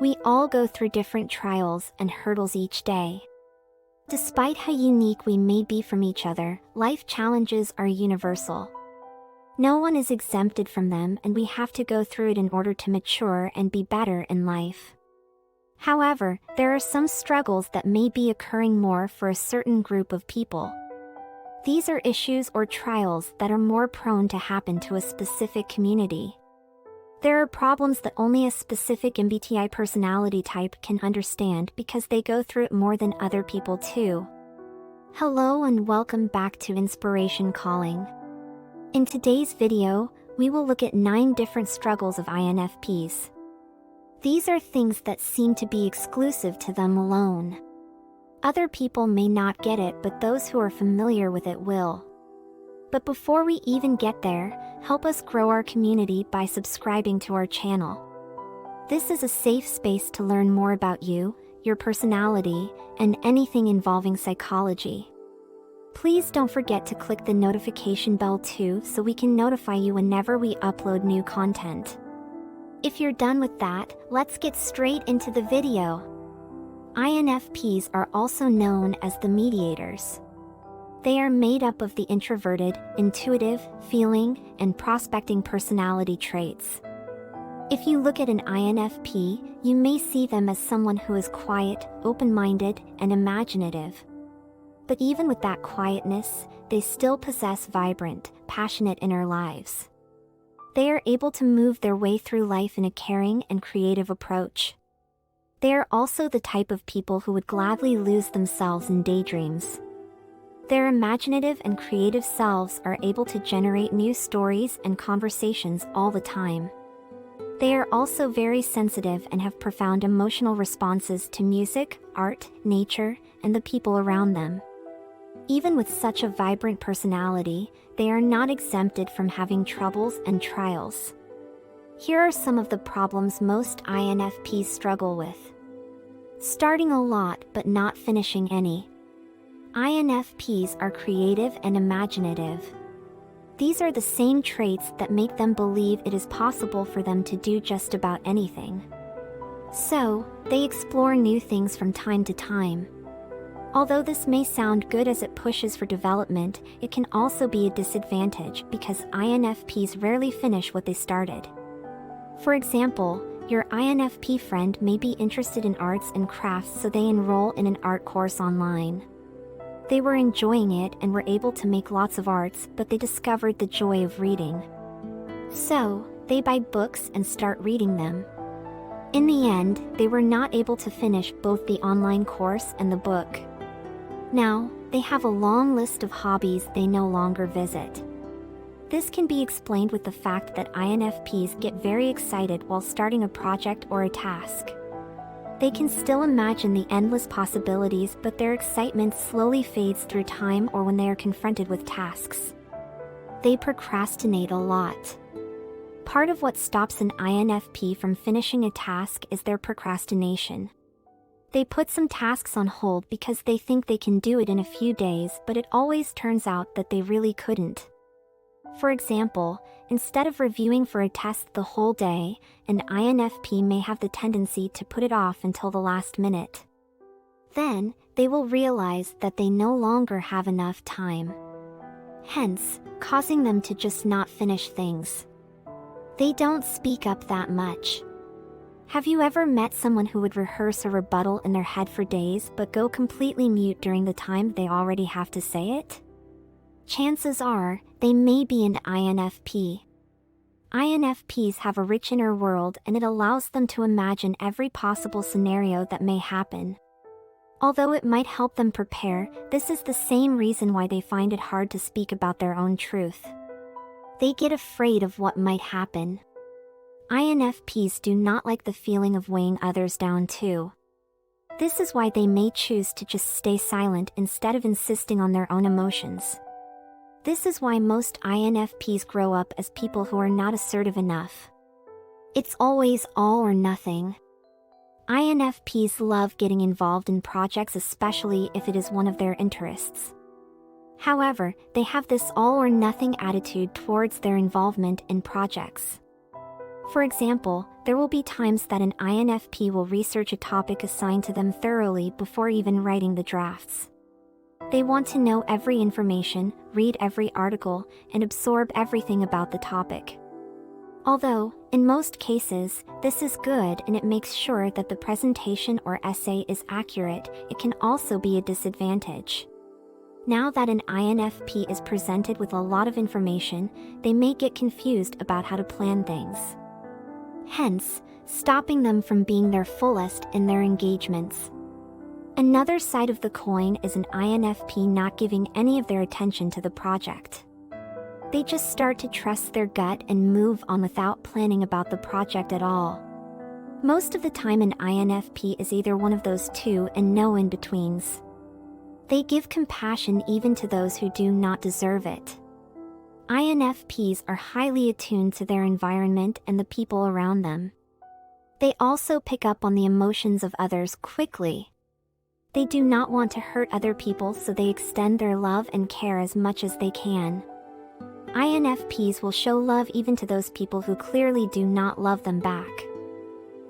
We all go through different trials and hurdles each day. Despite how unique we may be from each other, life challenges are universal. No one is exempted from them, and we have to go through it in order to mature and be better in life. However, there are some struggles that may be occurring more for a certain group of people. These are issues or trials that are more prone to happen to a specific community. There are problems that only a specific MBTI personality type can understand because they go through it more than other people too. Hello and welcome back to Inspiration Calling. In today's video, we will look at 9 different struggles of INFPs. These are things that seem to be exclusive to them alone. Other people may not get it, but those who are familiar with it will. But before we even get there, help us grow our community by subscribing to our channel. This is a safe space to learn more about you, your personality, and anything involving psychology. Please don't forget to click the notification bell too so we can notify you whenever we upload new content. If you're done with that, let's get straight into the video. INFPs are also known as the mediators. They are made up of the introverted, intuitive, feeling, and prospecting personality traits. If you look at an INFP, you may see them as someone who is quiet, open-minded, and imaginative. But even with that quietness, they still possess vibrant, passionate inner lives. They are able to move their way through life in a caring and creative approach. They are also the type of people who would gladly lose themselves in daydreams. Their imaginative and creative selves are able to generate new stories and conversations all the time. They are also very sensitive and have profound emotional responses to music, art, nature, and the people around them. Even with such a vibrant personality, they are not exempted from having troubles and trials. Here are some of the problems most INFPs struggle with. Starting a lot but not finishing any. INFPs are creative and imaginative. These are the same traits that make them believe it is possible for them to do just about anything. So, they explore new things from time to time. Although this may sound good as it pushes for development, it can also be a disadvantage because INFPs rarely finish what they started. For example, your INFP friend may be interested in arts and crafts, so they enroll in an art course online. They were enjoying it and were able to make lots of arts, but they discovered the joy of reading. So, they buy books and start reading them. In the end, they were not able to finish both the online course and the book. Now, they have a long list of hobbies they no longer visit. This can be explained with the fact that INFPs get very excited while starting a project or a task. They can still imagine the endless possibilities, but their excitement slowly fades through time or when they are confronted with tasks. They procrastinate a lot. Part of what stops an INFP from finishing a task is their procrastination. They put some tasks on hold because they think they can do it in a few days, but it always turns out that they really couldn't. For example, instead of reviewing for a test the whole day, an INFP may have the tendency to put it off until the last minute. Then, they will realize that they no longer have enough time. Hence, causing them to just not finish things. They don't speak up that much. Have you ever met someone who would rehearse a rebuttal in their head for days but go completely mute during the time they already have to say it? Chances are, they may be an INFP. INFPs have a rich inner world, and it allows them to imagine every possible scenario that may happen. Although it might help them prepare, this is the same reason why they find it hard to speak about their own truth. They get afraid of what might happen. INFPs do not like the feeling of weighing others down too. This is why they may choose to just stay silent instead of insisting on their own emotions. This is why most INFPs grow up as people who are not assertive enough. It's always all or nothing. INFPs love getting involved in projects, especially if it is one of their interests. However, they have this all or nothing attitude towards their involvement in projects. For example, there will be times that an INFP will research a topic assigned to them thoroughly before even writing the drafts. They want to know every information, read every article, and absorb everything about the topic. Although, in most cases, this is good and it makes sure that the presentation or essay is accurate, it can also be a disadvantage. Now that an INFP is presented with a lot of information, they may get confused about how to plan things. Hence, stopping them from being their fullest in their engagements. Another side of the coin is an INFP not giving any of their attention to the project. They just start to trust their gut and move on without planning about the project at all. Most of the time an INFP is either one of those two and no in-betweens. They give compassion even to those who do not deserve it. INFPs are highly attuned to their environment and the people around them. They also pick up on the emotions of others quickly. They do not want to hurt other people, so they extend their love and care as much as they can. INFPs will show love even to those people who clearly do not love them back.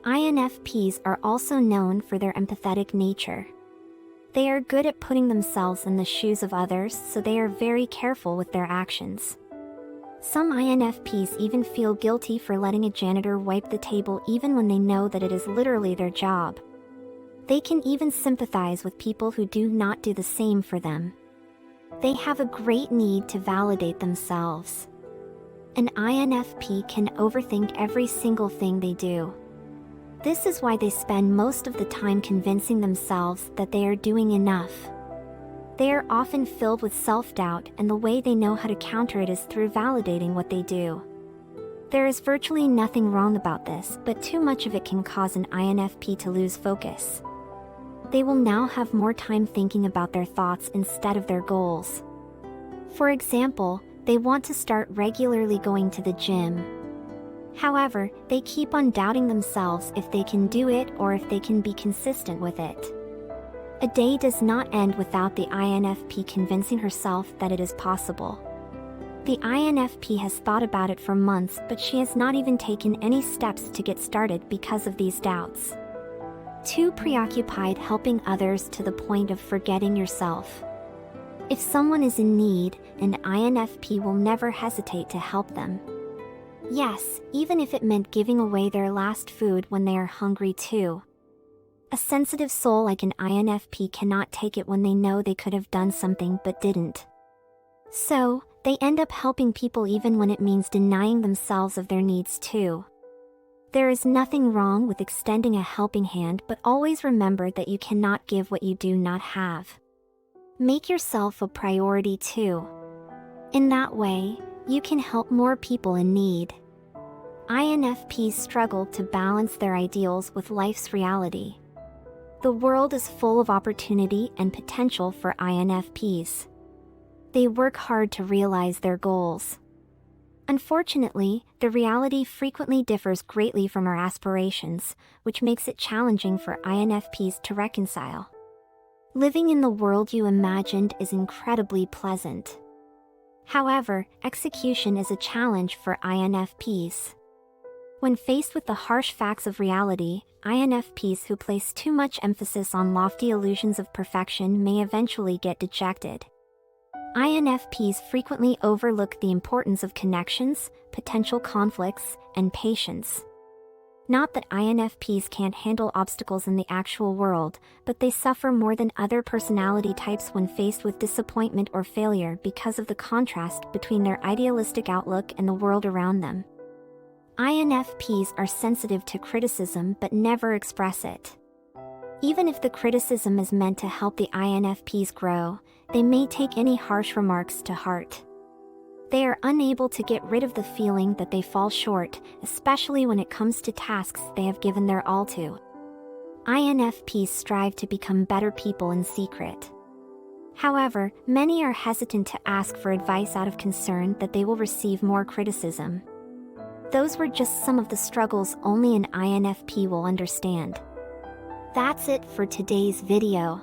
INFPs are also known for their empathetic nature. They are good at putting themselves in the shoes of others, so they are very careful with their actions. Some INFPs even feel guilty for letting a janitor wipe the table even when they know that it is literally their job. They can even sympathize with people who do not do the same for them. They have a great need to validate themselves. An INFP can overthink every single thing they do. This is why they spend most of the time convincing themselves that they are doing enough. They are often filled with self-doubt, and the way they know how to counter it is through validating what they do. There is virtually nothing wrong about this, but too much of it can cause an INFP to lose focus. They will now have more time thinking about their thoughts instead of their goals. For example, they want to start regularly going to the gym. However, they keep on doubting themselves if they can do it or if they can be consistent with it. A day does not end without the INFP convincing herself that it is possible. The INFP has thought about it for months, but she has not even taken any steps to get started because of these doubts. Too preoccupied helping others to the point of forgetting yourself. If someone is in need, an INFP will never hesitate to help them. Yes, even if it meant giving away their last food when they are hungry too. A sensitive soul like an INFP cannot take it when they know they could have done something but didn't. So, they end up helping people even when it means denying themselves of their needs too. There is nothing wrong with extending a helping hand, but always remember that you cannot give what you do not have. Make yourself a priority too. In that way, you can help more people in need. INFPs struggle to balance their ideals with life's reality. The world is full of opportunity and potential for INFPs. They work hard to realize their goals. Unfortunately, the reality frequently differs greatly from our aspirations, which makes it challenging for INFPs to reconcile. Living in the world you imagined is incredibly pleasant. However, execution is a challenge for INFPs. When faced with the harsh facts of reality, INFPs who place too much emphasis on lofty illusions of perfection may eventually get dejected. INFPs frequently overlook the importance of connections, potential conflicts, and patience. Not that INFPs can't handle obstacles in the actual world, but they suffer more than other personality types when faced with disappointment or failure because of the contrast between their idealistic outlook and the world around them. INFPs are sensitive to criticism but never express it. Even if the criticism is meant to help the INFPs grow, they may take any harsh remarks to heart. They are unable to get rid of the feeling that they fall short, especially when it comes to tasks they have given their all to. INFPs strive to become better people in secret. However, many are hesitant to ask for advice out of concern that they will receive more criticism. Those were just some of the struggles only an INFP will understand. That's it for today's video.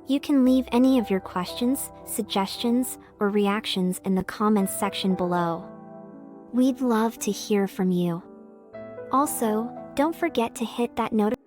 You can leave any of your questions, suggestions, or reactions in the comments section below. We'd love to hear from you. Also, don't forget to hit that notification